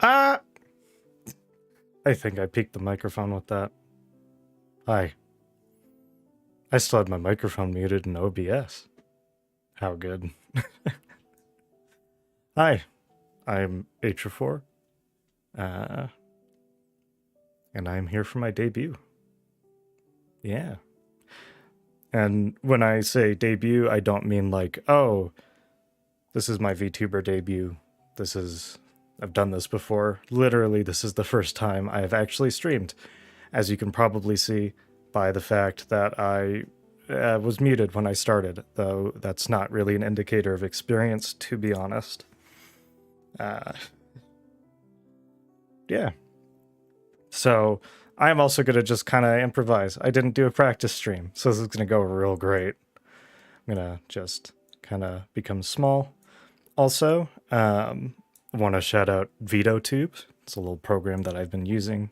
Ah! I think I peaked the microphone with that. Hi. I still had my microphone muted in OBS. How good. Hi, I'm Atrefor, and I'm here for my debut. Yeah. And when I say debut, I don't mean like, oh, this is my VTuber debut. I've done this before. Literally, this is the first time I have actually streamed, as you can probably see by the fact that I was muted when I started, though that's not really an indicator of experience, to be honest. Yeah. So I'm also going to just kind of improvise. I didn't do a practice stream, so this is going to go real great. I'm going to just kind of become small. Also, I want to shout out Vtubers. It's a little program that I've been using.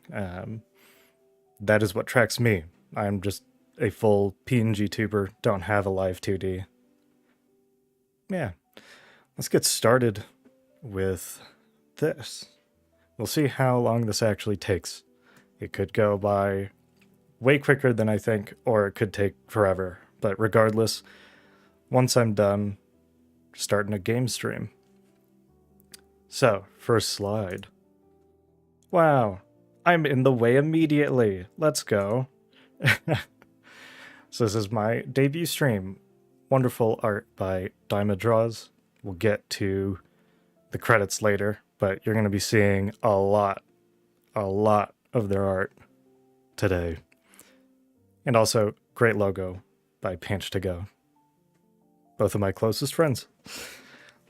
That is what tracks me. I'm just a full PNG tuber, don't have a live 2D. Yeah, let's get started with this. We'll see how long this actually takes. It could go by way quicker than I think, or it could take forever. But regardless, once I'm done, starting a game stream. So, first slide. Wow, I'm in the way immediately. Let's go. So this is my debut stream. Wonderful art by Dyma Draws. We'll get to the credits later, but you're going to be seeing a lot of their art today. And also, great logo by Pinch to Go. Both of my closest friends.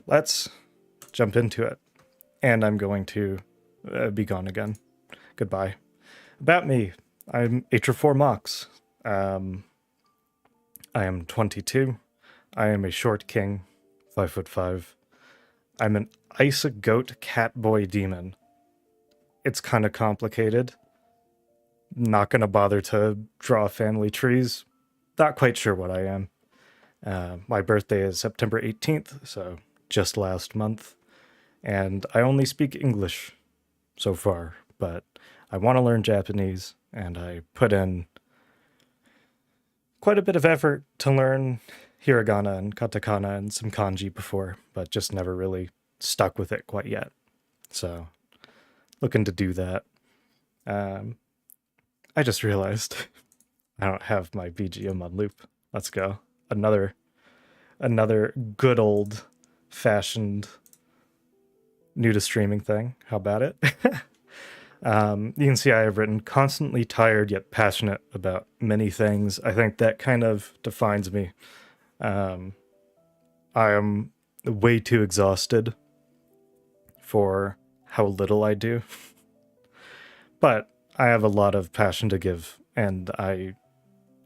Let's jump into it. And I'm going to be gone again. Goodbye. About me, I'm Atrefor Mox. I am 22. I am a short king, 5'5". I'm an ice goat cat boy demon. It's kind of complicated. Not gonna bother to draw family trees. Not quite sure what I am. My birthday is September 18th, so just last month. And I only speak English so far, but I want to learn Japanese, and I put in quite a bit of effort to learn hiragana and katakana and some kanji before, but just never really stuck with it quite yet. So, looking to do that. I just realized I don't have my BGM on loop. Let's go. Another good old fashioned new to streaming thing. How about it? You can see I have written constantly tired yet passionate about many things. I think that kind of defines me. I am way too exhausted for how little I do. But I have a lot of passion to give, and I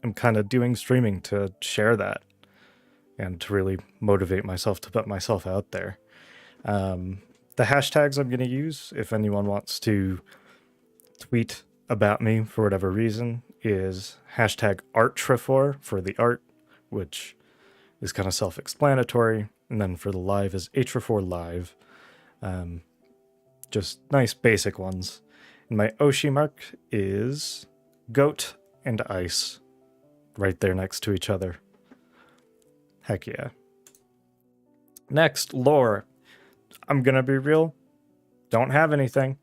am kind of doing streaming to share that and to really motivate myself to put myself out there. The hashtags I'm going to use, if anyone wants to tweet about me for whatever reason, is hashtag Atrefor for the art, which is kind of self-explanatory, and then for the live is Atrefor live. Just nice basic ones. And my Oshi mark is goat and ice, right there next to each other. Heck yeah. Next, lore. I'm gonna be real. Don't have anything.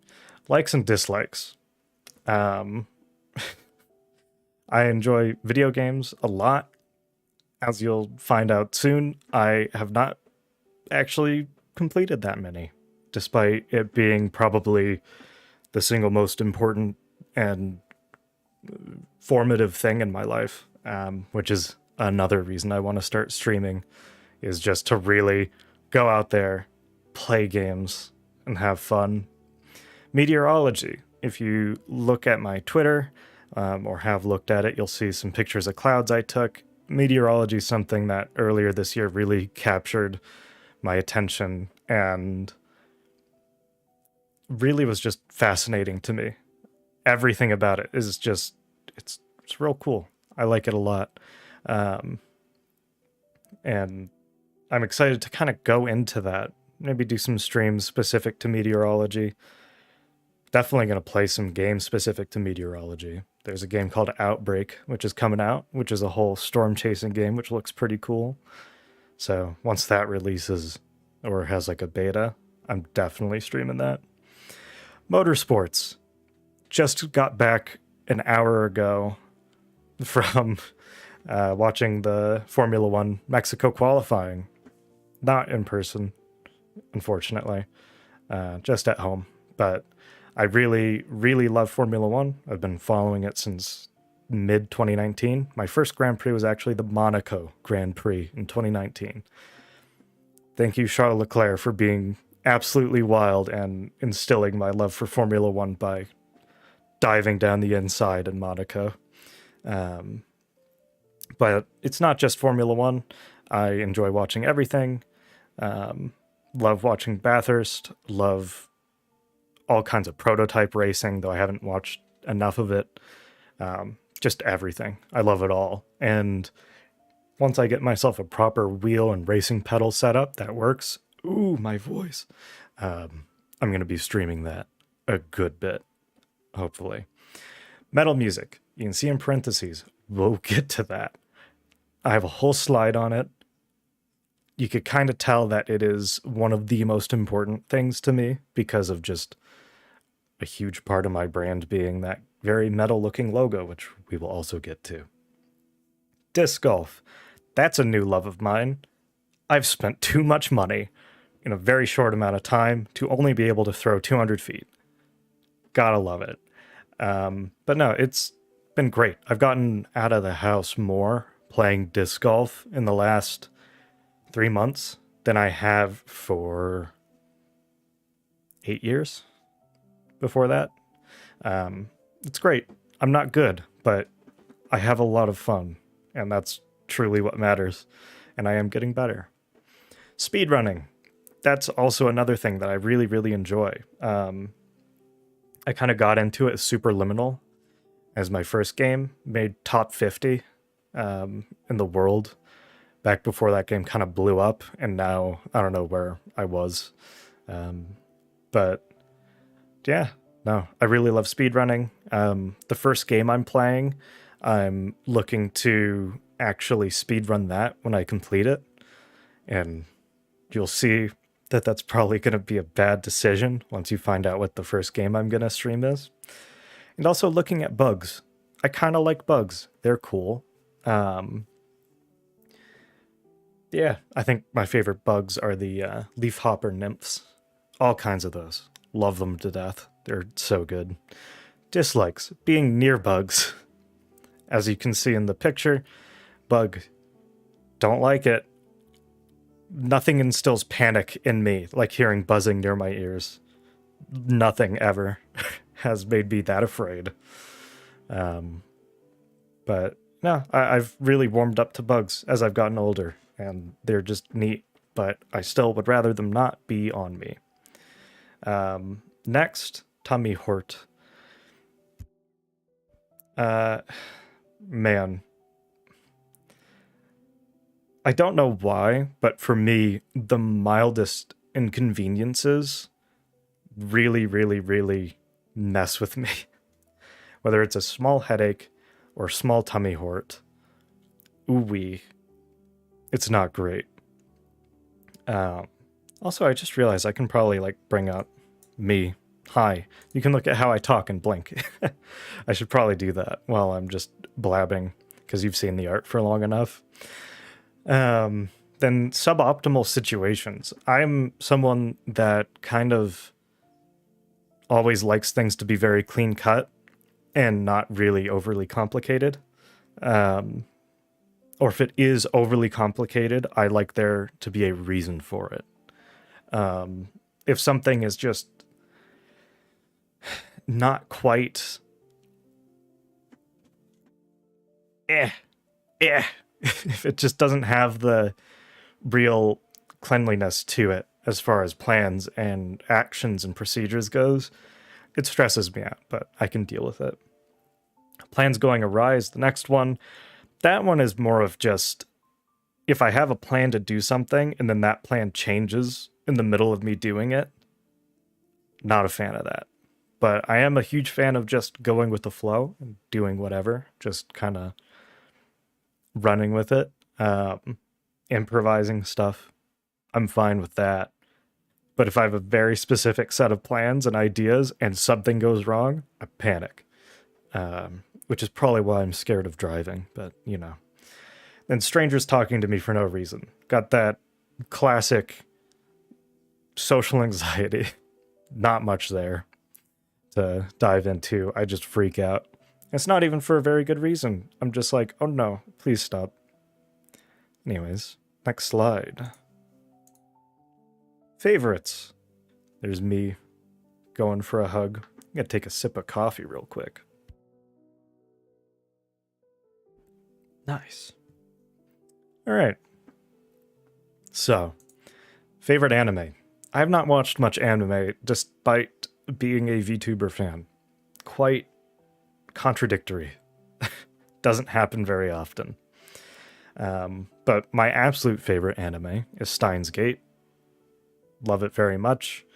Likes and dislikes. I enjoy video games a lot. As you'll find out soon, I have not actually completed that many, despite it being probably the single most important and formative thing in my life, which is another reason I want to start streaming, is just to really go out there, play games, and have fun. Meteorology. If you look at my Twitter, or have looked at it, you'll see some pictures of clouds I took. Meteorology is something that earlier this year really captured my attention and really was just fascinating to me. Everything about it is just, it's real cool. I like it a lot. And I'm excited to kind of go into that. Maybe do some streams specific to meteorology. Definitely going to play some games specific to meteorology. There's a game called Outbreak, which is coming out, which is a whole storm chasing game, which looks pretty cool. So once that releases or has like a beta, I'm definitely streaming that. Motorsports. Just got back an hour ago from watching the Formula One Mexico qualifying. Not in person, unfortunately, just at home. But I really, really love Formula One. I've been following it since mid 2019. My first Grand Prix was actually the Monaco Grand Prix in 2019. Thank you, Charles Leclerc, for being absolutely wild and instilling my love for Formula One by diving down the inside in Monaco. But it's not just Formula One. I enjoy watching everything. Love watching Bathurst. Love all kinds of prototype racing, though I haven't watched enough of it. Just everything. I love it all. And once I get myself a proper wheel and racing pedal setup that works, ooh, my voice, I'm going to be streaming that a good bit, hopefully. Metal music. You can see in parentheses. We'll get to that. I have a whole slide on it. You could kind of tell that it is one of the most important things to me because of just a huge part of my brand being that very metal-looking logo, which we will also get to. Disc golf. That's a new love of mine. I've spent too much money in a very short amount of time to only be able to throw 200 feet. Gotta love it. But no, it's been great. I've gotten out of the house more playing disc golf in the last 3 months than I have for 8 years before that. It's great. I'm not good, but I have a lot of fun, and that's truly what matters, and I am getting better. Speedrunning. That's also another thing that I really, really enjoy. I kind of got into it as Superliminal as my first game, made top 50 in the world back before that game kind of blew up, and now I don't know where I was. But yeah, no, I really love speedrunning. The first game I'm playing, I'm looking to actually speedrun that when I complete it, and you'll see that that's probably going to be a bad decision once you find out what the first game I'm going to stream is. And also looking at bugs. I kind of like bugs. They're cool. Yeah, I think my favorite bugs are the leafhopper nymphs. All kinds of those. Love them to death. They're so good. Dislikes. Being near bugs. As you can see in the picture, bug. Don't like it. Nothing instills panic in me like hearing buzzing near my ears. Nothing ever has made me that afraid. But no, I've really warmed up to bugs as I've gotten older, and they're just neat, but I still would rather them not be on me. Next, tummy hort. Man. I don't know why, but for me, the mildest inconveniences really, really, really mess with me. Whether it's a small headache or small tummy hort, ooh-wee, it's not great. Also, I just realized I can probably bring up me. Hi. You can look at how I talk and blink. I should probably do that while I'm just blabbing, because you've seen the art for long enough. Then suboptimal situations. I'm someone that kind of always likes things to be very clean cut and not really overly complicated. Or if it is overly complicated, I like there to be a reason for it. If something is just not quite if it just doesn't have the real cleanliness to it as far as plans and actions and procedures goes, it stresses me out, but I can deal with it. Plans going awry is the next one. That one is more of just, if I have a plan to do something and then that plan changes in the middle of me doing it, not a fan of that. but I am a huge fan of just going with the flow and doing whatever, just kind of running with it, improvising stuff. I'm fine with that. But if I have a very specific set of plans and ideas and something goes wrong, I panic, which is probably why I'm scared of driving, but you know. And strangers talking to me for no reason. Got that classic social anxiety. Not much there to dive into. I just freak out. It's not even for a very good reason. I'm just like, oh no, please stop. Anyways, next slide. Favorites. There's me going for a hug. I'm gonna take a sip of coffee real quick. Nice. All right. So, favorite anime. I have not watched much anime despite being a VTuber fan. Quite contradictory. Doesn't happen very often. But my absolute favorite anime is Steins Gate. Love it very much.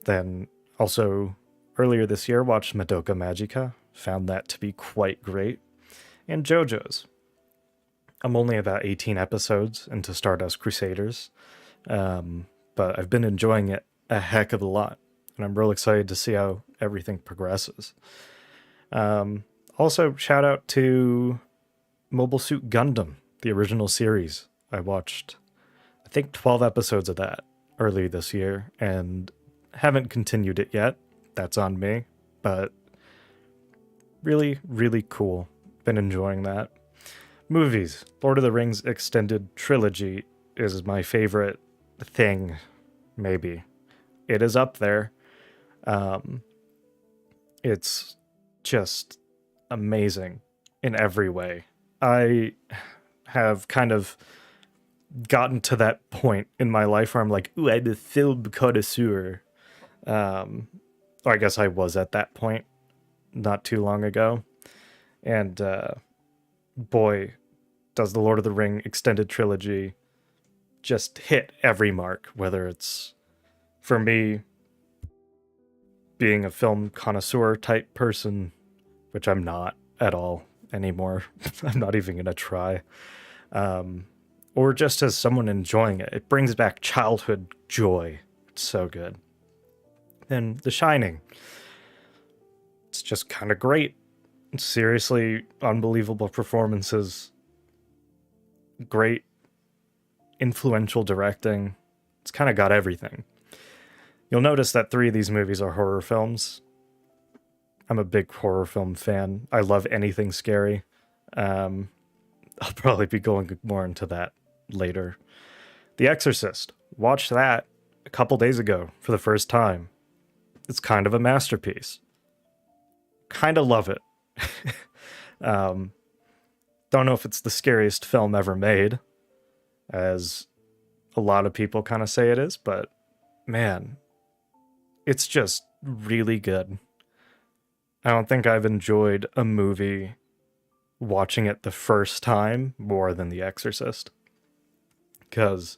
Then also earlier this year watched Madoka Magica. Found that to be quite great. And JoJo's. I'm only about 18 episodes into Stardust Crusaders. But I've been enjoying it a heck of a lot. And I'm real excited to see how everything progresses. Also, shout out to Mobile Suit Gundam, the original series. I watched, I think, 12 episodes of that early this year, and haven't continued it yet. That's on me, but really, really cool. Been enjoying that. Movies. Lord of the Rings Extended Trilogy is my favorite thing, maybe. It is up there. It's just amazing in every way. I have kind of gotten to that point in my life where I'm like, ooh, I'm a film connoisseur. Or I guess I was at that point not too long ago. And boy, does the Lord of the Ring Extended Trilogy just hit every mark, whether it's, for me, being a film connoisseur type person, which I'm not at all anymore. I'm not even going to try. Or just as someone enjoying it. It brings back childhood joy. It's so good. Then The Shining. It's just kind of great. Seriously, unbelievable performances. Great, influential directing. It's kind of got everything. You'll notice that 3 of these movies are horror films. I'm a big horror film fan. I love anything scary. I'll probably be going more into that later. The Exorcist. Watched that a couple days ago for the first time. It's kind of a masterpiece. Kind of love it. Don't know if it's the scariest film ever made, as a lot of people kind of say it is, but man, it's just really good. I don't think I've enjoyed a movie watching it the first time more than The Exorcist. Because,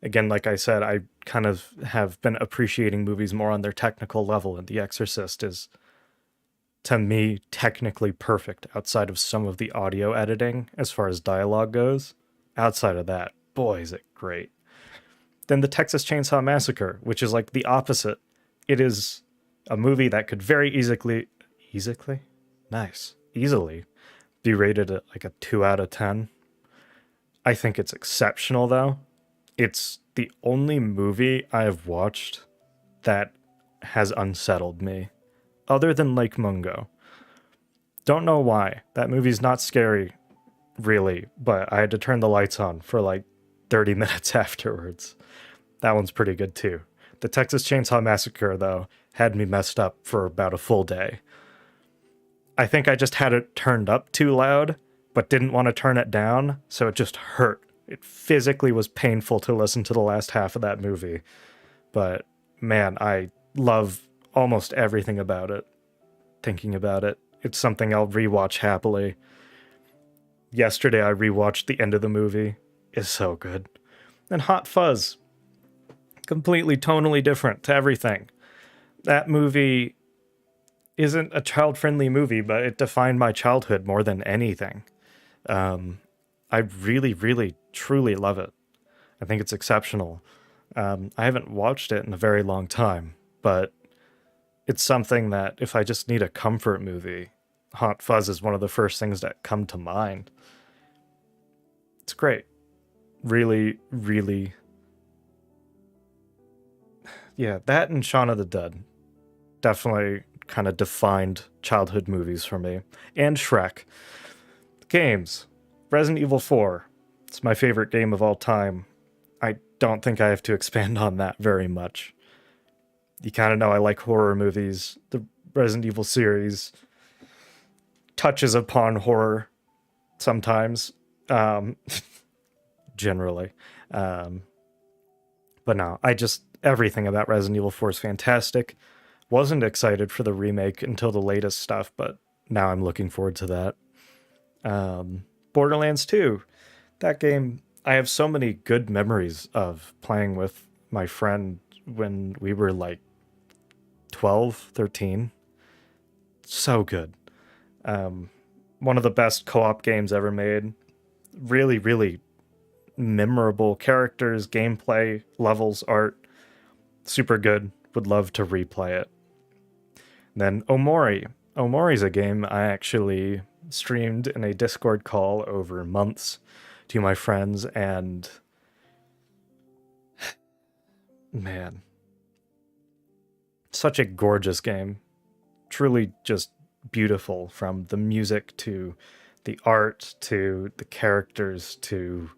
again, like I said, I kind of have been appreciating movies more on their technical level, and The Exorcist is, to me, technically perfect outside of some of the audio editing as far as dialogue goes. Outside of that, boy, is it great. Then The Texas Chainsaw Massacre, which is like the opposite. It is a movie that could very easily be rated at like a 2 out of 10. I think it's exceptional, though. It's the only movie I have watched that has unsettled me, other than Lake Mungo. Don't know why. That movie's not scary, really, but I had to turn the lights on for like 30 minutes afterwards. That one's pretty good, too. The Texas Chainsaw Massacre, though, had me messed up for about a full day. I think I just had it turned up too loud, but didn't want to turn it down, so it just hurt. It physically was painful to listen to the last half of that movie. But, man, I love almost everything about it. Thinking about it. It's something I'll rewatch happily. Yesterday I rewatched the end of the movie. It's so good. And Hot Fuzz. Completely tonally different to everything. That movie isn't a child-friendly movie, but it defined my childhood more than anything. I really, really, truly love it. I think it's exceptional. I haven't watched it in a very long time, but it's something that if I just need a comfort movie, Hot Fuzz is one of the first things that come to mind. It's great. Really, really. Yeah, that and Shaun of the Dead definitely kind of defined childhood movies for me. And Shrek. Games. Resident Evil 4. It's my favorite game of all time. I don't think I have to expand on that very much. You kind of know I like horror movies. The Resident Evil series touches upon horror sometimes, generally. But no, everything about Resident Evil 4 is fantastic. Wasn't excited for the remake until the latest stuff, but now I'm looking forward to that. Borderlands 2. That game, I have so many good memories of playing with my friend when we were like 12, 13. So good. One of the best co-op games ever made. Really, really memorable characters, gameplay, levels, art. Super good. Would love to replay it. Then Omori. Omori's a game I actually streamed in a Discord call over months to my friends, and man, such a gorgeous game. Truly just beautiful, from the music to the art to the characters to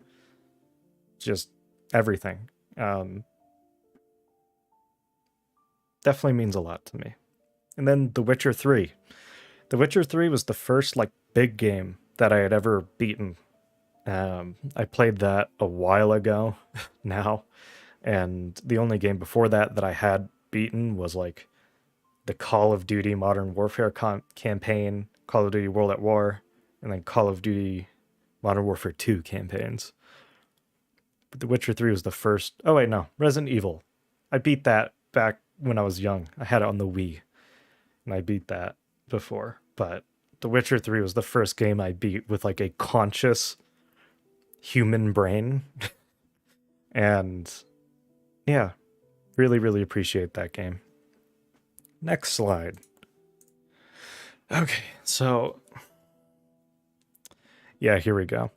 just everything. Definitely means a lot to me. And then The Witcher 3. The Witcher 3 was the first like big game that I had ever beaten. I played that a while ago now, and the only game before that that I had beaten was like the Call of Duty Modern Warfare campaign, Call of Duty World at War, and then Call of Duty Modern Warfare 2 campaigns. But The Witcher 3 was the first. Oh wait, no, Resident Evil. I beat that back when I was young. I had it on the Wii, and I beat that before. But The Witcher 3 was the first game I beat with like a conscious human brain. And yeah, really, really appreciate that game. Next slide. Okay, so yeah, here we go.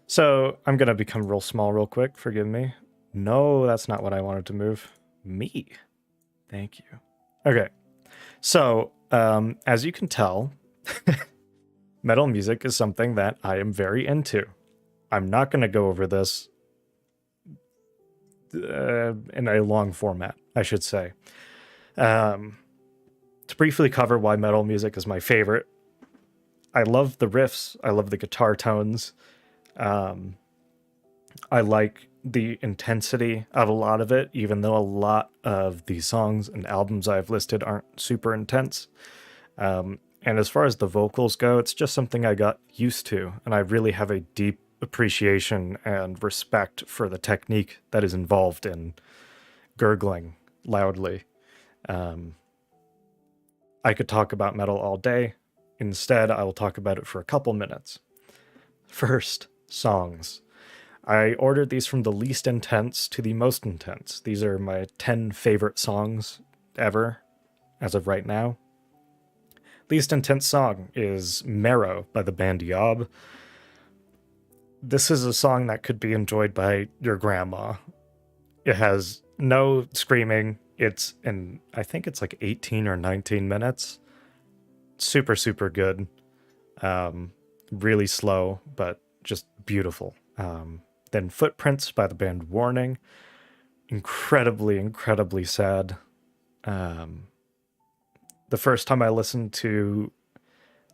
So I'm going to become real small real quick. Forgive me. No, that's not what I wanted to move. Me. Thank you. Okay, so as you can tell, metal music is something that I am very into. I'm not going to go over this in a long format, I should say. To briefly cover why metal music is my favorite, I love the riffs. I love the guitar tones. I like the intensity of a lot of it, even though a lot of the songs and albums I've listed aren't super intense. And as far as the vocals go, it's just something I got used to, and I really have a deep appreciation and respect for the technique that is involved in gurgling loudly. I could talk about metal all day. Instead, I will talk about it for a couple minutes. First, songs. I ordered these from the least intense to the most intense. These are my 10 favorite songs ever, as of right now. Least intense song is Marrow by the band Yob. This is a song that could be enjoyed by your grandma. It has no screaming. I think it's like 18 or 19 minutes. Super, super good. Really slow, but just beautiful. Then Footprints by the band Warning. Incredibly, incredibly sad. The first time I listened to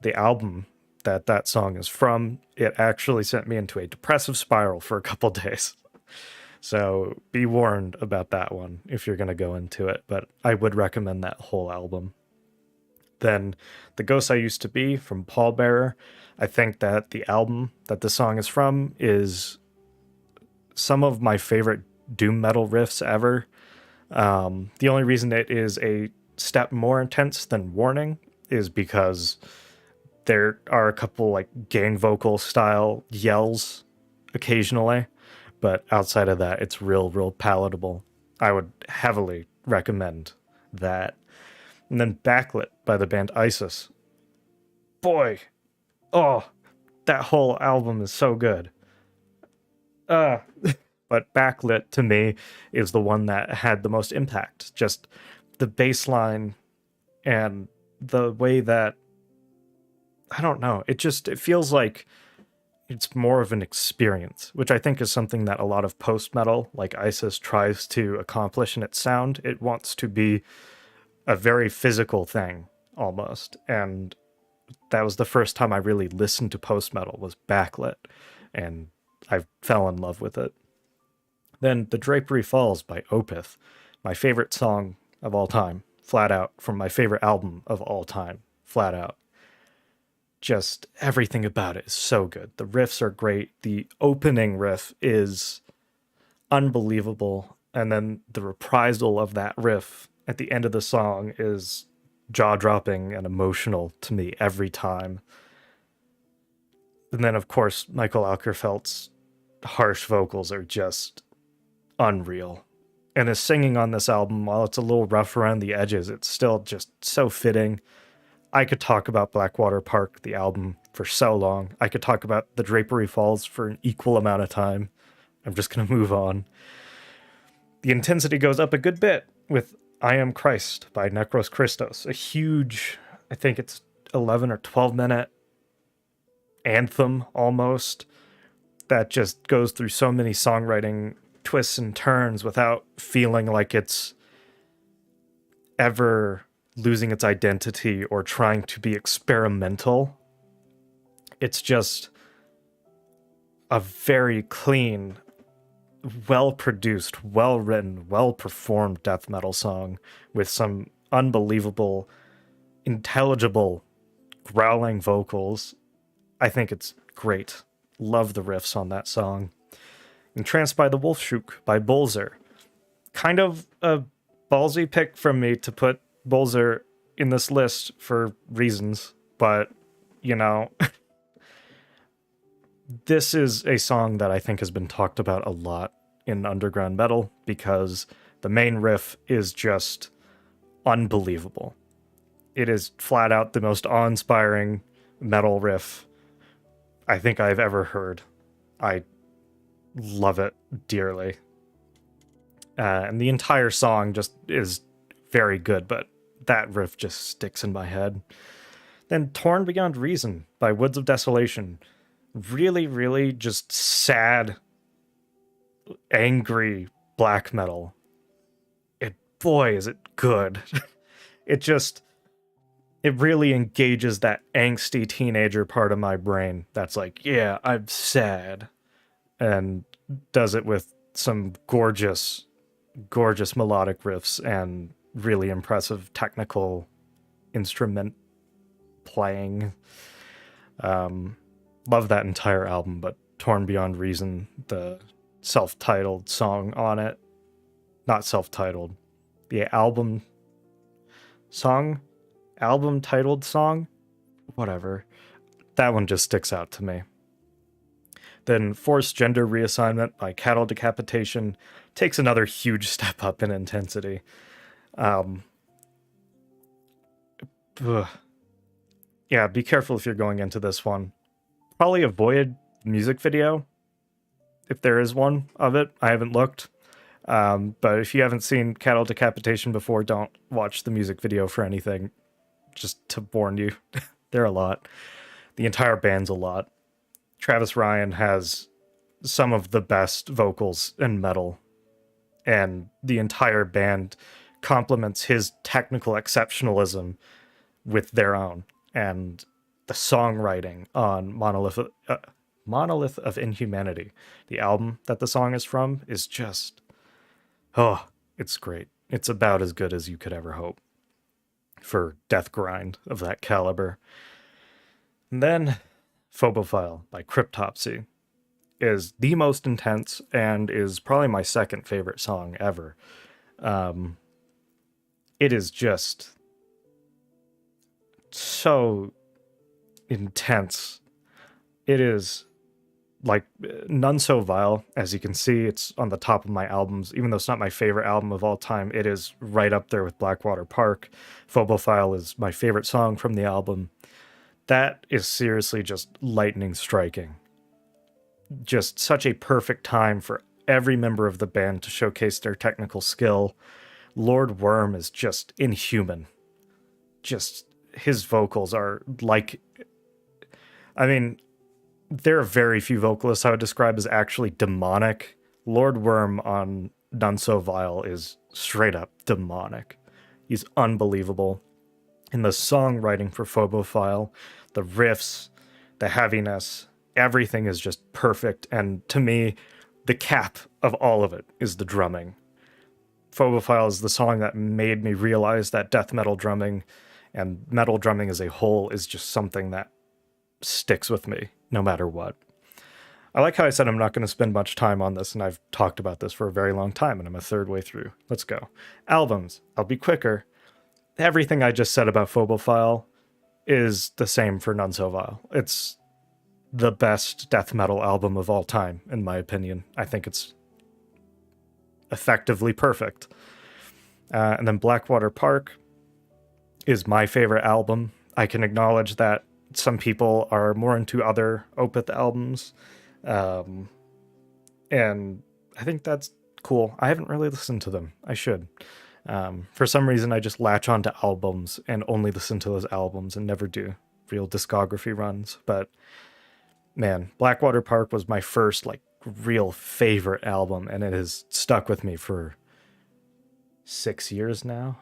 the album that song is from, it actually sent me into a depressive spiral for a couple days. So be warned about that one if you're going to go into it, but I would recommend that whole album. Then The Ghost I Used to Be from Pallbearer. I think that the album that the song is from is some of my favorite doom metal riffs ever. The only reason it is a step more intense than Warning is because there are a couple like gang vocal style yells occasionally, but outside of that, it's real palatable. I would heavily recommend that. And then Backlit by the band Isis. Boy, oh, that whole album is so good. But Backlit to me is the one that had the most impact. Just the bass line and the way that, I don't know, it feels like it's more of an experience, which I think is something that a lot of post-metal like Isis tries to accomplish in its sound. It wants to be a very physical thing almost, and that was the first time I really listened to post-metal was Backlit, and I fell in love with it. Then The Drapery Falls by Opeth, my favorite song of all time, flat out, from my favorite album of all time, flat out. Just everything about it is so good. The riffs are great. The opening riff is unbelievable. And then the reprisal of that riff at the end of the song is jaw-dropping and emotional to me every time. And then, of course, Michael Alkerfeldt's harsh vocals are just unreal. And his singing on this album, while it's a little rough around the edges, it's still just so fitting. I could talk about Blackwater Park, the album, for so long. I could talk about The Drapery Falls for an equal amount of time. I'm just going to move on. The intensity goes up a good bit with I Am Christ by Necros Christos. A huge, I think it's 11 or 12 minute anthem almost that just goes through so many songwriting twists and turns without feeling like it's ever losing its identity or trying to be experimental. It's just a very clean, well-produced, well-written, well-performed death metal song with some unbelievable, intelligible, growling vocals. I think it's great. Love the riffs on that song. Entranced by the Wolfshoek by Bolzer. Kind of a ballsy pick from me to put Bolzer in this list for reasons, but, you know, this is a song that I think has been talked about a lot in underground metal because the main riff is just unbelievable. It is flat out the most awe-inspiring metal riff I think I've ever heard. I love it dearly. And the entire song just is very good, but that riff just sticks in my head. Then Torn Beyond Reason by Woods of Desolation. Really just sad, angry black metal. Boy, is it good. It really engages that angsty teenager part of my brain that's like, yeah, I'm sad. And does it with some gorgeous melodic riffs and really impressive technical instrument playing. Love that entire album, but Torn Beyond Reason, the self-titled song on it, not self-titled, the album titled song, whatever, that one just sticks out to me. Then Forced Gender Reassignment by Cattle Decapitation takes another huge step up in intensity. Yeah, be careful if you're going into this one. Probably avoid music video, if there is one of it. I haven't looked. But if you haven't seen Cattle Decapitation before, don't watch the music video for anything. Just to warn you, they're a lot. The entire band's a lot. Travis Ryan has some of the best vocals in metal, and the entire band complements his technical exceptionalism with their own. And the songwriting on Monolith of Inhumanity, the album that the song is from, is just, oh, it's great. It's about as good as you could ever hope for death grind of that caliber. And then Phobophile by Cryptopsy is the most intense and is probably my second favorite song ever. It is just so intense. It is like None So Vile. As you can see, it's on the top of my albums. Even though it's not my favorite album of all time, it is right up there with Blackwater Park. Phobophile is my favorite song from the album. That is seriously just lightning striking. Just such a perfect time for every member of the band to showcase their technical skill. Lord Worm is just inhuman. Just his vocals are like, I mean, there are very few vocalists I would describe as actually demonic. Lord Worm on None So Vile is straight up demonic. He's unbelievable. And the songwriting for Phobophile, the riffs, the heaviness, everything is just perfect. And to me, the cap of all of it is the drumming. Phobophile is the song that made me realize that death metal drumming and metal drumming as a whole is just something that sticks with me no matter what. I like how I said I'm not going to spend much time on this, and I've talked about this for a very long time, and I'm a third way through. Let's go. Albums. I'll be quicker. Everything I just said about Phobophile is the same for None So Vile. It's the best death metal album of all time, in my opinion. I think it's effectively perfect. And then Blackwater Park is my favorite album. I can acknowledge that some people are more into other Opeth albums. And I think that's cool. I haven't really listened to them. I should. For some reason, I just latch onto albums and only listen to those albums and never do real discography runs. But man, Blackwater Park was my first like real favorite album, and it has stuck with me for 6 years now,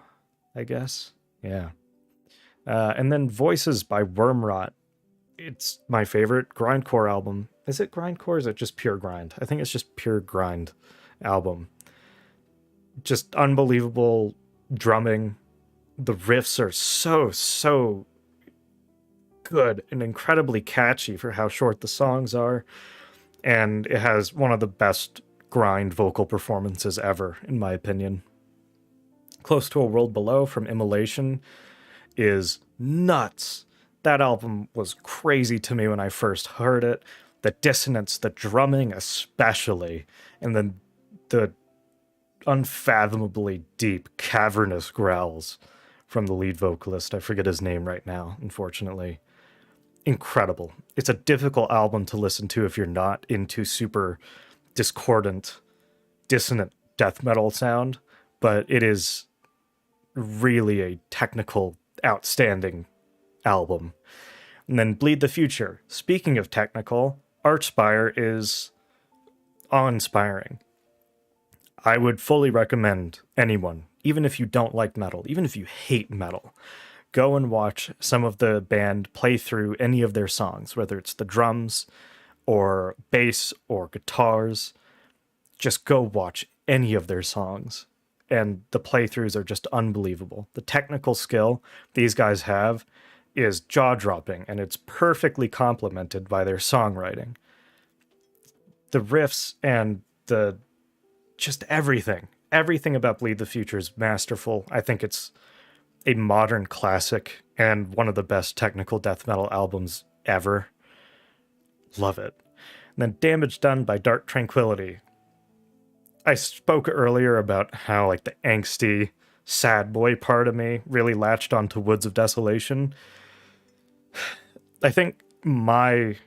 I guess. Yeah. And then Voices by Wormrot. It's my favorite grindcore album. Is it grindcore or is it just pure grind? I think it's just pure grind album. Just unbelievable drumming. The riffs are so good and incredibly catchy for how short the songs are. And it has one of the best grind vocal performances ever, in my opinion. Close to a World Below from Immolation is nuts. That album was crazy to me when I first heard it. The dissonance, the drumming especially, and then the unfathomably deep, cavernous growls from the lead vocalist. I forget his name right now, unfortunately. Incredible. It's a difficult album to listen to if you're not into super discordant, dissonant death metal sound, but it is really a technical, outstanding album. And then Bleed the Future. Speaking of technical, Archspire is awe-inspiring. I would fully recommend anyone, even if you don't like metal, even if you hate metal, go and watch some of the band play through any of their songs, whether it's the drums or bass or guitars. Just go watch any of their songs. And the playthroughs are just unbelievable. The technical skill these guys have is jaw-dropping, and it's perfectly complemented by their songwriting. The riffs and the just everything about Bleed the Future is masterful. I think it's a modern classic and one of the best technical death metal albums ever. Love it. And then Damage Done by Dark Tranquillity. I spoke earlier about how like the angsty, sad boy part of me really latched onto Woods of Desolation. I think my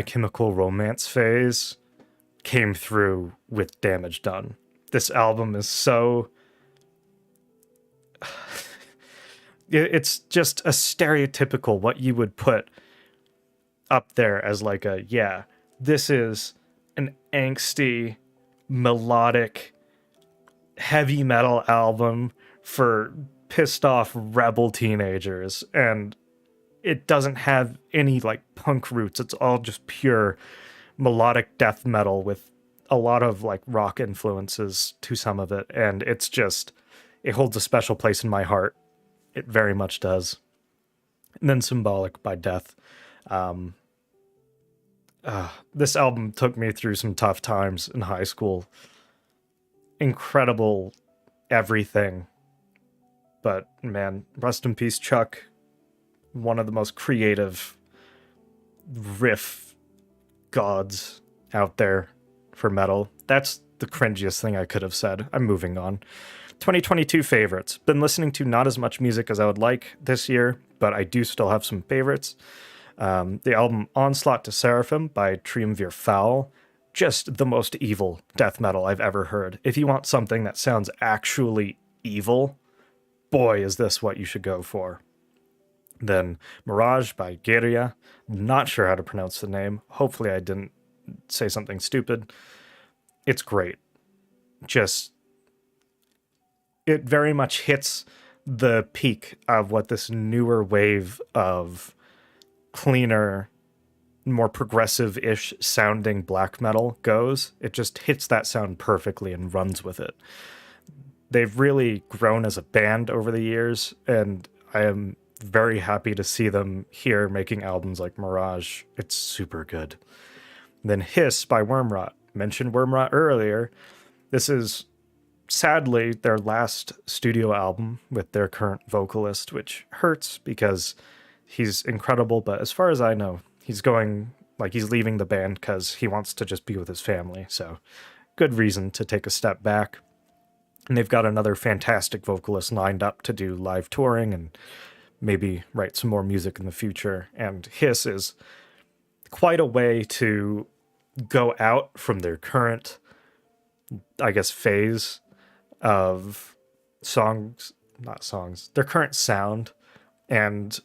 Chemical Romance phase came through with Damage Done. This album is so... it's just a stereotypical what you would put up there as like a, yeah, this is an angsty, melodic, heavy metal album for pissed off rebel teenagers, and it doesn't have any like punk roots. It's all just pure melodic death metal with a lot of like rock influences to some of it, and it's just, it holds a special place in my heart. It very much does. And then Symbolic by Death. This album took me through some tough times in high school. Incredible everything. But man, rest in peace, Chuck. one of the most creative riff gods out there for metal. That's the cringiest thing I could have said. I'm moving on. 2022 favorites. Been listening to not as much music as I would like this year, but I do still have some favorites. The album Onslaught to Seraphim by Triumvir Foul. Just the most evil death metal I've ever heard. If you want something that sounds actually evil, boy, is this what you should go for. Then Mirage by Guerilla. Not sure how to pronounce the name. Hopefully I didn't say something stupid. It's great. Just, it very much hits the peak of what this newer wave of cleaner, more progressive-ish sounding black metal goes. It just hits that sound perfectly and runs with it. They've really grown as a band over the years, and I am very happy to see them here making albums like Mirage. It's super good. Then Hiss by Wormrot. Mentioned Wormrot earlier. This is sadly their last studio album with their current vocalist, which hurts because he's incredible, but as far as I know, he's leaving the band because he wants to just be with his family, so good reason to take a step back. And they've got another fantastic vocalist lined up to do live touring and maybe write some more music in the future, and Hiss is quite a way to go out from their current, I guess, phase of their current sound, and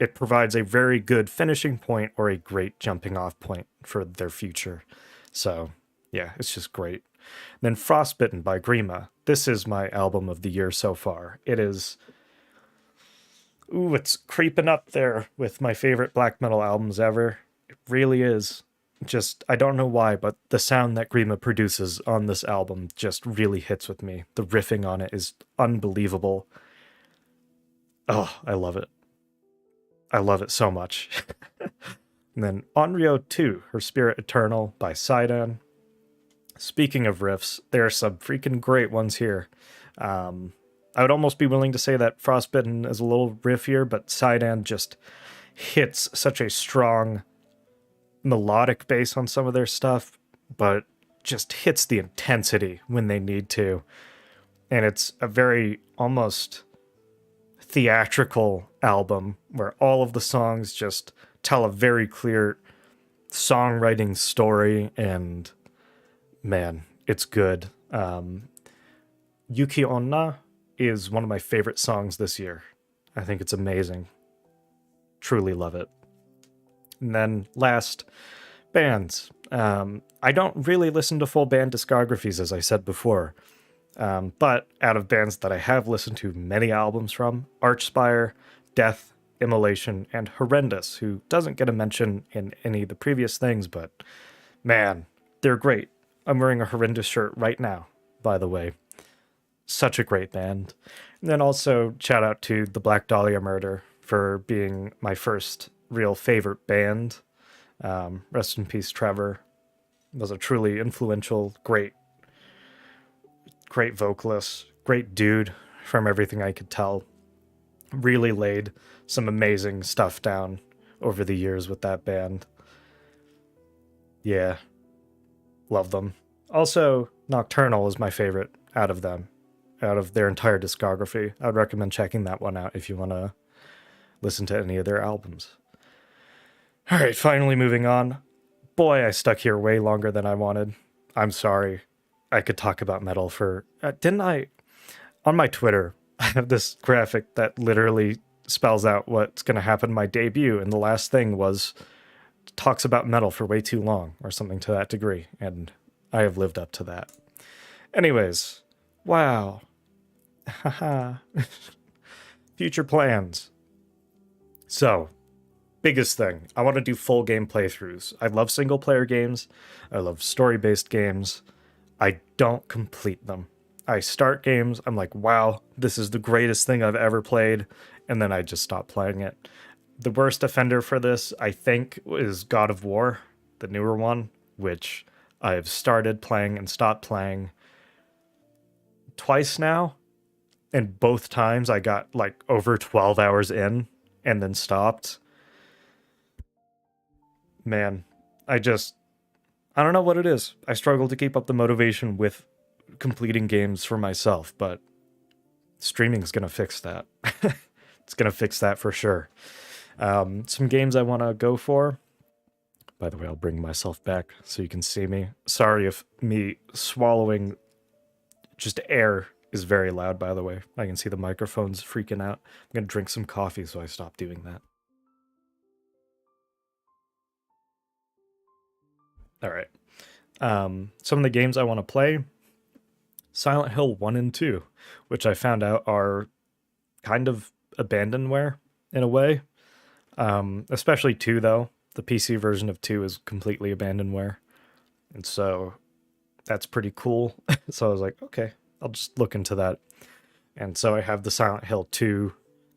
it provides a very good finishing point or a great jumping off point for their future. So yeah, it's just great. Then Frostbitten by Grima. This is my album of the year so far. It is, it's creeping up there with my favorite black metal albums ever. It really is. Just, I don't know why, but the sound that Grima produces on this album just really hits with me. The riffing on it is unbelievable. Oh, I love it. I love it so much. And then Onryo 2, Her Spirit Eternal by Sidon. Speaking of riffs, there are some freaking great ones here. I would almost be willing to say that Frostbitten is a little riffier, but Sidon just hits such a strong melodic bass on some of their stuff, but just hits the intensity when they need to. And it's a very almost theatrical album where all of the songs just tell a very clear songwriting story, and man, it's good. Yuki Onna is one of my favorite songs this year. I think it's amazing. Truly love it. And then last, bands. I don't really listen to full band discographies, as I said before. But out of bands that I have listened to many albums from, Archspire, Death, Immolation, and Horrendous, who doesn't get a mention in any of the previous things, but man, they're great. I'm wearing a Horrendous shirt right now, by the way. Such a great band. And then also shout out to the Black Dahlia Murder for being my first real favorite band. Rest in peace, Trevor. Was a truly influential, great vocalist, great dude from everything I could tell. Really laid some amazing stuff down over the years with that band. Yeah, love them. Also, Nocturnal is my favorite out of them, out of their entire discography. I would recommend checking that one out if you want to listen to any of their albums. All right, finally moving on. Boy, I stuck here way longer than I wanted. I'm sorry. I could talk about metal for... didn't I... On my Twitter, I have this graphic that literally spells out what's going to happen in my debut, and the last thing was talks about metal for way too long, or something to that degree, and I have lived up to that. Anyways, wow. Haha. Future plans. So... biggest thing, I want to do full game playthroughs. I love single player games. I love story-based games. I don't complete them. I start games, I'm like, wow, this is the greatest thing I've ever played, and then I just stop playing it. The worst offender for this, I think, is God of War, the newer one, which I've started playing and stopped playing twice now, and both times I got like over 12 hours in, and then stopped. Man, I don't know what it is. I struggle to keep up the motivation with completing games for myself, but streaming's gonna fix that. It's gonna fix that for sure. Some games I want to go for. By the way, I'll bring myself back so you can see me. Sorry if me swallowing just air is very loud, by the way. I can see the microphone's freaking out. I'm gonna drink some coffee so I stop doing that. All right. Some of the games I want to play, Silent Hill 1 and 2, which I found out are kind of abandonware in a way. Especially 2, though. The PC version of 2 is completely abandonware. And so that's pretty cool. So I was like, okay, I'll just look into that. And so I have the Silent Hill 2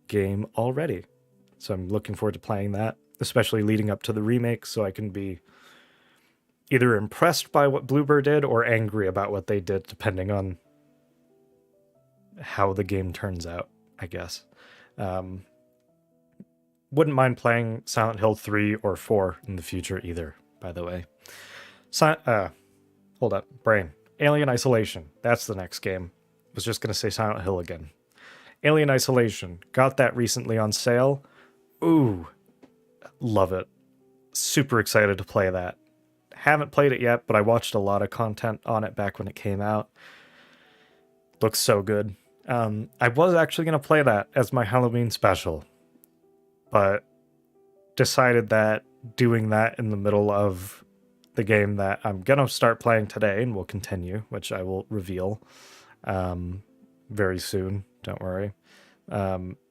game already. So I'm looking forward to playing that, especially leading up to the remake, so I can be either impressed by what Bloober did or angry about what they did, depending on how the game turns out, I guess. Wouldn't mind playing Silent Hill 3 or 4 in the future either, by the way. Hold up, brain. Alien Isolation. That's the next game. Was just going to say Silent Hill again. Alien Isolation. Got that recently on sale. Ooh, love it. Super excited to play that. Haven't played it yet, but I watched a lot of content on it back when it came out. Looks so good. I was actually going to play that as my Halloween special, but decided that doing that in the middle of the game that I'm going to start playing today and will continue, which I will reveal very soon, don't worry.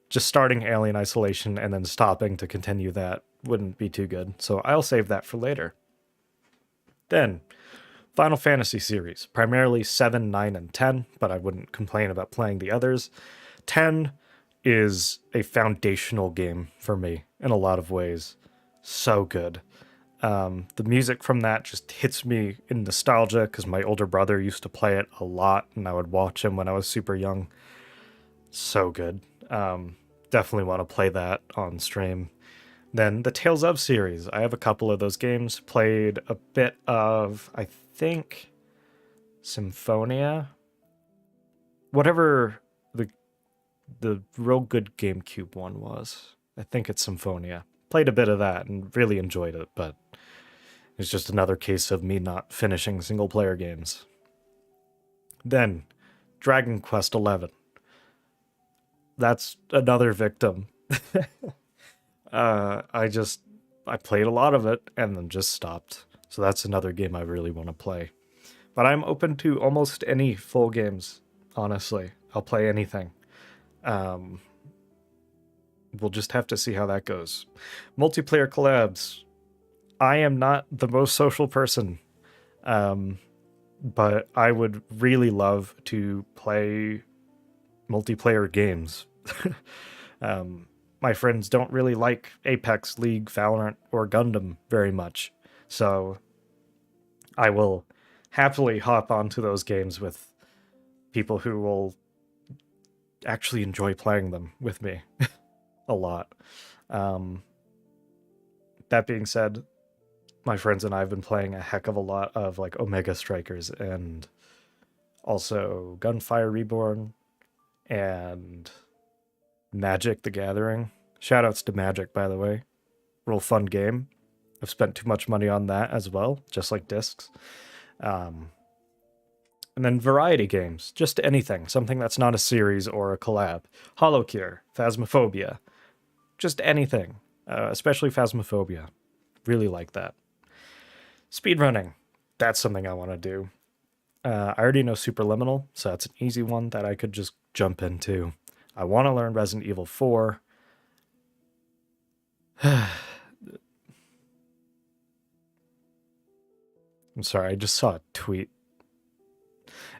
Just starting Alien Isolation and then stopping to continue that wouldn't be too good, so I'll save that for later. Then, Final Fantasy series, primarily 7, 9, and 10, but I wouldn't complain about playing the others. 10 is a foundational game for me in a lot of ways. So good. The music from that just hits me in nostalgia because my older brother used to play it a lot and I would watch him when I was super young. So good. Definitely want to play that on stream. Then the Tales of series. I have a couple of those games. Played a bit of, I think, Symphonia. Whatever the real good GameCube one was. I think it's Symphonia. Played a bit of that and really enjoyed it, but it's just another case of me not finishing single-player games. Then, Dragon Quest XI. That's another victim. I played a lot of it and then just stopped. So that's another game I really want to play. But I'm open to almost any full games, honestly. I'll play anything. We'll just have to see how that goes. Multiplayer collabs. I am not the most social person, but I would really love to play multiplayer games. My friends don't really like Apex, League, Valorant, or Gundam very much, so I will happily hop onto those games with people who will actually enjoy playing them with me a lot. That being said, my friends and I have been playing a heck of a lot of like Omega Strikers and also Gunfire Reborn and Magic the Gathering. Shoutouts to Magic, by the way. Real fun game. I've spent too much money on that as well, just like discs. And then variety games, just anything, something that's not a series or a collab. Holocure, Phasmophobia, just anything, especially Phasmophobia. Really like that. Speedrunning, that's something I want to do. I already know Superliminal, so that's an easy one that I could just jump into. I want to learn Resident Evil 4. I'm sorry, I just saw a tweet.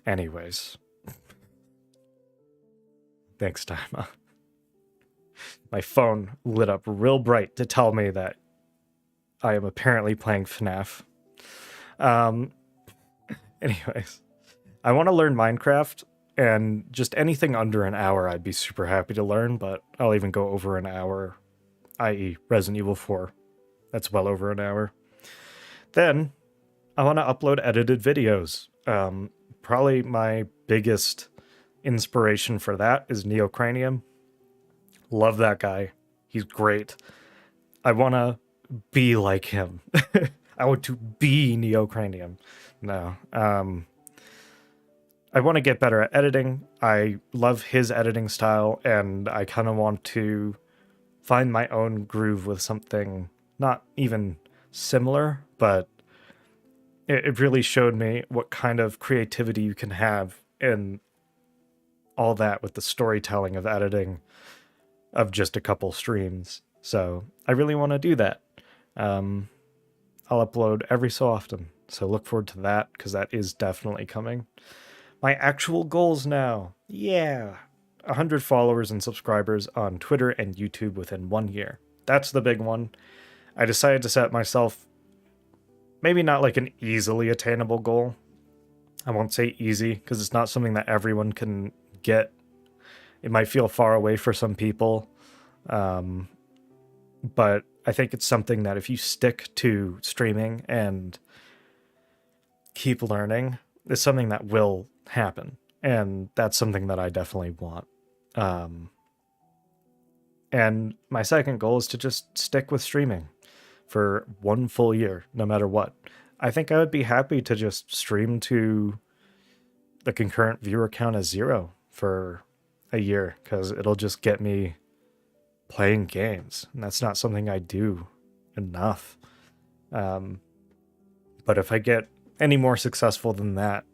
Anyways. Thanks, Daima. My phone lit up real bright to tell me that I am apparently playing FNAF. Anyways. I want to learn Minecraft, and just anything under an hour I'd be super happy to learn, but I'll even go over an hour i.e. Resident Evil 4. That's well over an hour. Then I want to upload edited videos. Probably my biggest inspiration for that is Neocranium. Love that guy. He's great. I want to be like him. I want to be Neocranium. No. I want to get better at editing. I love his editing style, and I kind of want to find my own groove with something not even similar, but it really showed me what kind of creativity you can have in all that with the storytelling of editing of just a couple streams. So I really want to do that. I'll upload every so often, so look forward to that, because that is definitely coming. My actual goals now. Yeah. 100 followers and subscribers on Twitter and YouTube within 1 year. That's the big one. I decided to set myself maybe not like an easily attainable goal. I won't say easy, because it's not something that everyone can get. It might feel far away for some people. But I think it's something that if you stick to streaming and keep learning, it's something that will happen. And that's something that I definitely want. And my second goal is to just stick with streaming for 1 full year, no matter what. I think I would be happy to just stream to the concurrent viewer count as 0 for a year, because it'll just get me playing games. And that's not something I do enough. But if I get any more successful than that,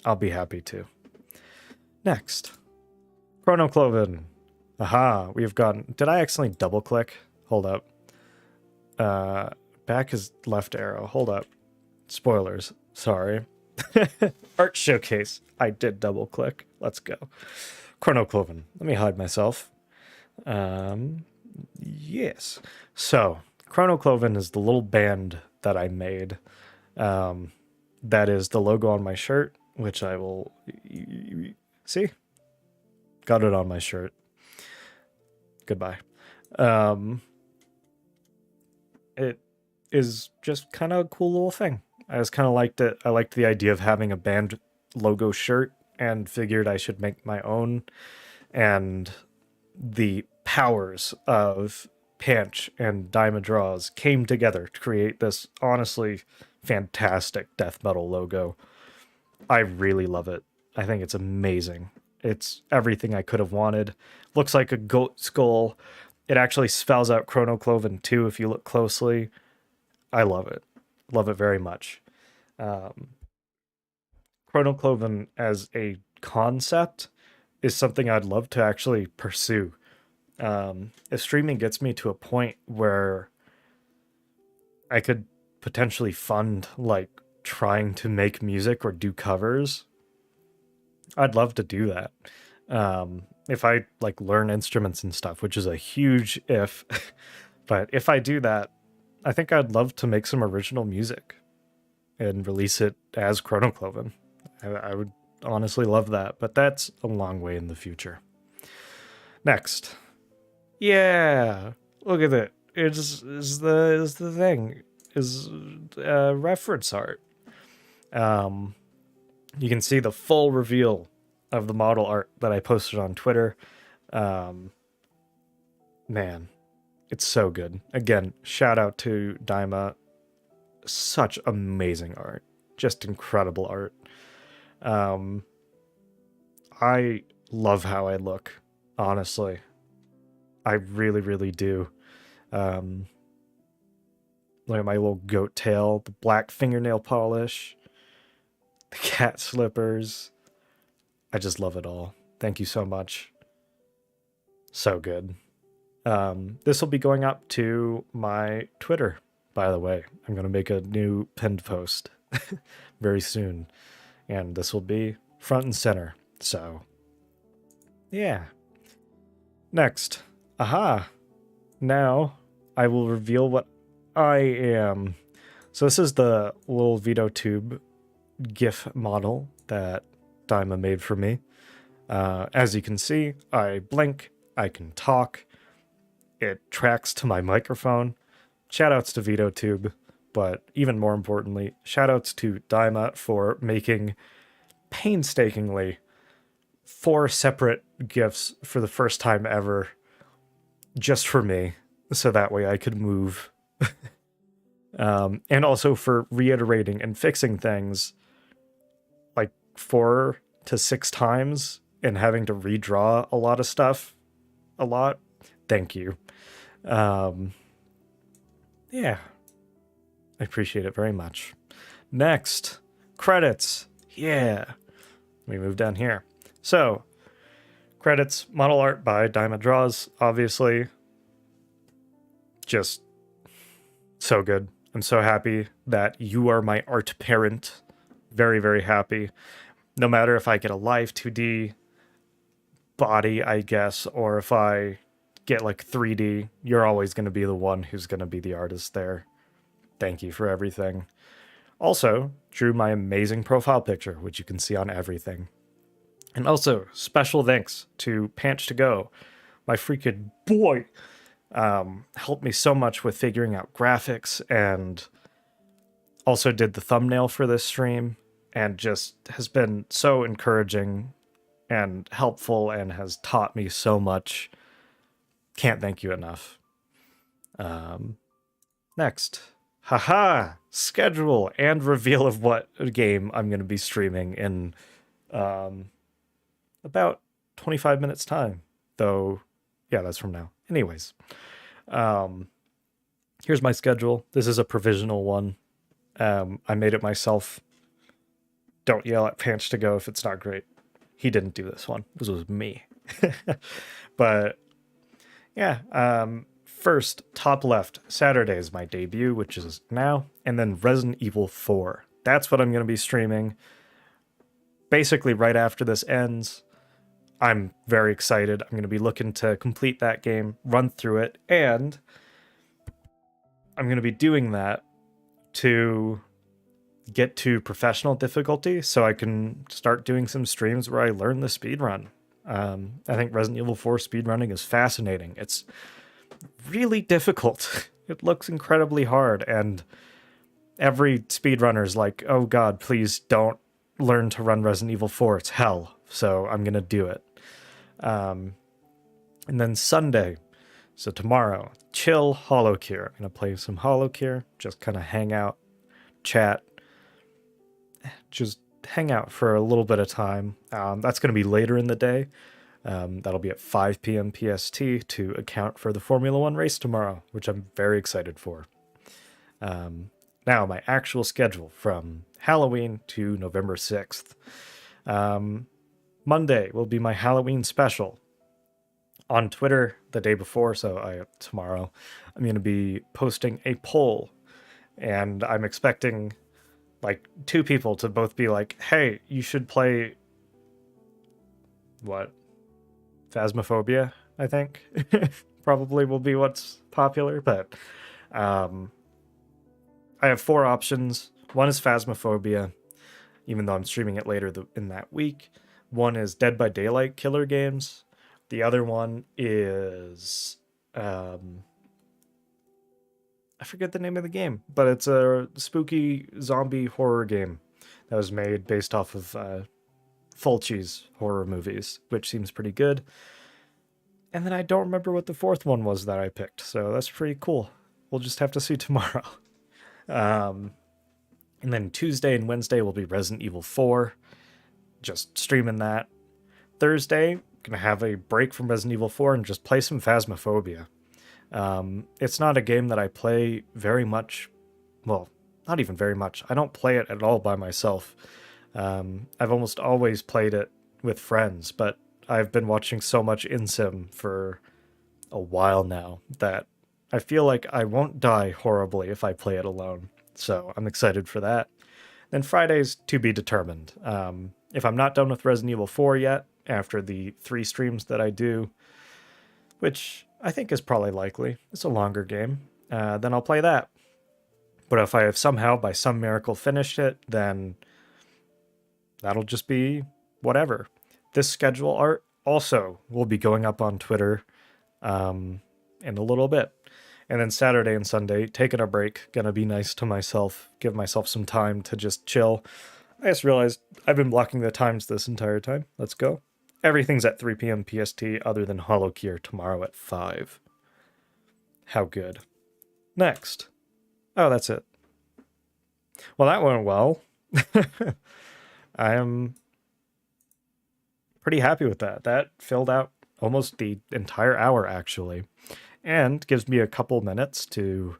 I'll be happy to. Next, Chronocloven. Aha, we've gotten... Did I accidentally double click? Hold up. Back is left arrow. Hold up. Spoilers. Sorry. Art showcase. I did double click. Let's go. Chronocloven. Let me hide myself. Yes. So, Chronocloven is the little band that I made. That is the logo on my shirt, which I will... See? Got it on my shirt. Goodbye. It is just kind of a cool little thing. I just kind of liked it. I liked the idea of having a band logo shirt and figured I should make my own. And the powers of Panch and Daima Draws came together to create this honestly fantastic death metal logo. I really love it. I think it's amazing. It's everything I could have wanted. Looks like a goat skull. It actually spells out Chronocloven too if you look closely. I love it. Love it very much. Chronocloven as a concept is something I'd love to actually pursue. If streaming gets me to a point where I could potentially fund like trying to make music or do covers, I'd love to do that. If I like learn instruments and stuff, which is a huge if, but if I do that, I think I'd love to make some original music and release it as Chronocloven. I would honestly love that, but that's a long way in the future. Next. Yeah, look at it. It's the thing. Is reference art. You can see the full reveal of the model art that I posted on Twitter. Man, it's so good. Again, shout out to Daima. Such amazing art. Just incredible art. I love how I look, honestly. I really, really do. Look at my little goat tail, the black fingernail polish, the cat slippers. I just love it all. Thank you so much. So good. This will be going up to my Twitter, by the way. I'm going to make a new pinned post very soon. And this will be front and center. So, yeah. Next. Aha. Now, I will reveal what I am. So this is the little Vtube GIF model that Daima made for me. As you can see, I blink, I can talk. It tracks to my microphone. Shoutouts to Vtube, but even more importantly, shoutouts to Daima for making painstakingly 4 separate GIFs for the first time ever, just for me, so that way I could move. And also for reiterating and fixing things like 4 to 6 times and having to redraw a lot of stuff a lot. Thank you. Yeah, I appreciate it very much. Next, credits. Yeah, let me move down here. So, credits, model art by Daima Draws, obviously. Just so good. I'm so happy that you are my art parent. Very, very happy. No matter if I get a live 2D body, I guess, or if I get like 3D, you're always going to be the one who's going to be the artist there. Thank you for everything. Also, drew my amazing profile picture, which you can see on everything. And also, special thanks to Panch to Go, my freaking boy. Helped me so much with figuring out graphics, and also did the thumbnail for this stream, and just has been so encouraging and helpful and has taught me so much. Can't thank you enough. Next. Haha! Schedule and reveal of what game I'm going to be streaming in about 25 minutes time. Though, yeah, that's from now. Anyways. Here's my schedule. This is a provisional one. I made it myself. Don't yell at Panch to Go if it's not great. He didn't do this one. This was me. But yeah, first, top left, Saturday is my debut, which is now, and then Resident Evil 4. That's what I'm going to be streaming. Basically, right after this ends, I'm very excited. I'm going to be looking to complete that game, run through it, and I'm going to be doing that to get to professional difficulty so I can start doing some streams where I learn the speedrun. I think Resident Evil 4 speedrunning is fascinating. It's really difficult. It looks incredibly hard, and every speedrunner's like, oh god, please don't learn to run Resident Evil 4. It's hell. So I'm going to do it. And then Sunday, so tomorrow, chill HoloCure. I'm going to play some HoloCure, just kind of hang out, chat, just hang out for a little bit of time. That's going to be later in the day. That'll be at 5 p.m. PST to account for the Formula One race tomorrow, which I'm very excited for. Now, my actual schedule from Halloween to November 6th. Monday will be my Halloween special. On Twitter the day before, so tomorrow, I'm going to be posting a poll, and I'm expecting like 2 people to both be like, hey, you should play what? Phasmophobia, I think. Probably will be what's popular, but I have 4 options. One is Phasmophobia, even though I'm streaming it later in that week. One is Dead by Daylight killer games. The other one is I forget the name of the game, but it's a spooky zombie horror game that was made based off of Fulci's horror movies, which seems pretty good. And then I don't remember what the 4th one was that I picked, so that's pretty cool. We'll just have to see tomorrow. And then Tuesday and Wednesday will be Resident Evil 4. Just streaming that. Thursday, gonna have a break from Resident Evil 4 and just play some Phasmophobia. It's not a game that I play very much. Well, not even very much. I don't play it at all by myself. I've almost always played it with friends, but I've been watching so much InSim for a while now that I feel like I won't die horribly if I play it alone. So I'm excited for that. Then Friday's to be determined. If I'm not done with Resident Evil 4 yet, after the 3 streams that I do, which I think is probably likely, it's a longer game, then I'll play that. But if I have somehow, by some miracle, finished it, then that'll just be whatever. This schedule art also will be going up on Twitter in a little bit. And then Saturday and Sunday, taking a break, gonna be nice to myself, give myself some time to just chill. I just realized I've been blocking the times this entire time. Let's go. Everything's at 3 p.m. PST other than HoloKear tomorrow at 5. How good. Next. Oh, that's it. Well, that went well. I am pretty happy with that. That filled out almost the entire hour, actually, and gives me a couple minutes to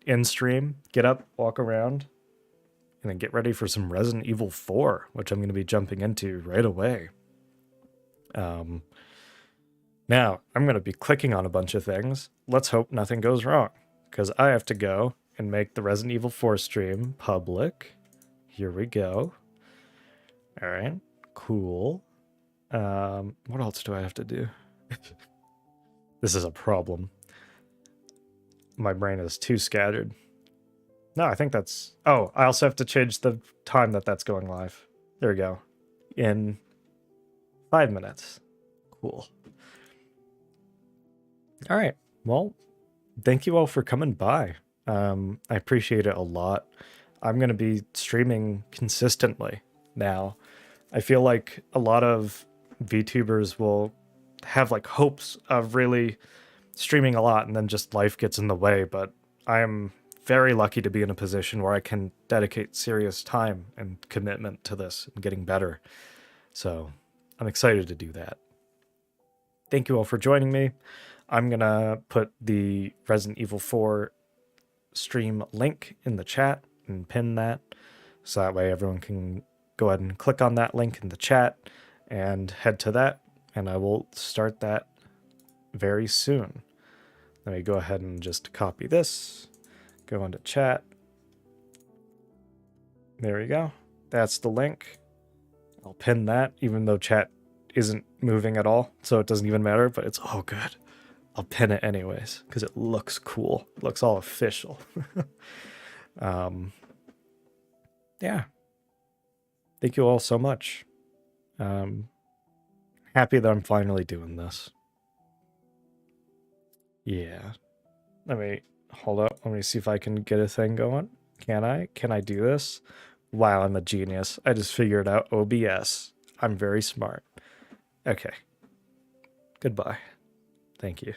in-stream, get up, walk around, and then get ready for some Resident Evil 4, which I'm going to be jumping into right away. Now, I'm going to be clicking on a bunch of things. Let's hope nothing goes wrong, because I have to go and make the Resident Evil 4 stream public. Here we go. All right, cool. What else do I have to do? This is a problem. My brain is too scattered. No, I think that's... Oh, I also have to change the time that that's going live. There we go. In 5 minutes. Cool. All right. Well, thank you all for coming by. I appreciate it a lot. I'm going to be streaming consistently now. I feel like a lot of VTubers will have like hopes of really streaming a lot and then just life gets in the way, but I am very lucky to be in a position where I can dedicate serious time and commitment to this and getting better. So I'm excited to do that. Thank you all for joining me. I'm going to put the Resident Evil 4 stream link in the chat and pin that, so that way everyone can go ahead and click on that link in the chat and head to that, and I will start that very soon. Let me go ahead and just copy this, go into chat. There we go. That's the link. I'll pin that, even though chat isn't moving at all, so it doesn't even matter, but it's all good. I'll pin it anyways, because it looks cool. It looks all official. Yeah. Thank you all so much. Happy that I'm finally doing this. Yeah. Let me hold up. Let me see if I can get a thing going. Can I? Can I do this? Wow, I'm a genius. I just figured out OBS. I'm very smart. Okay. Goodbye. Thank you.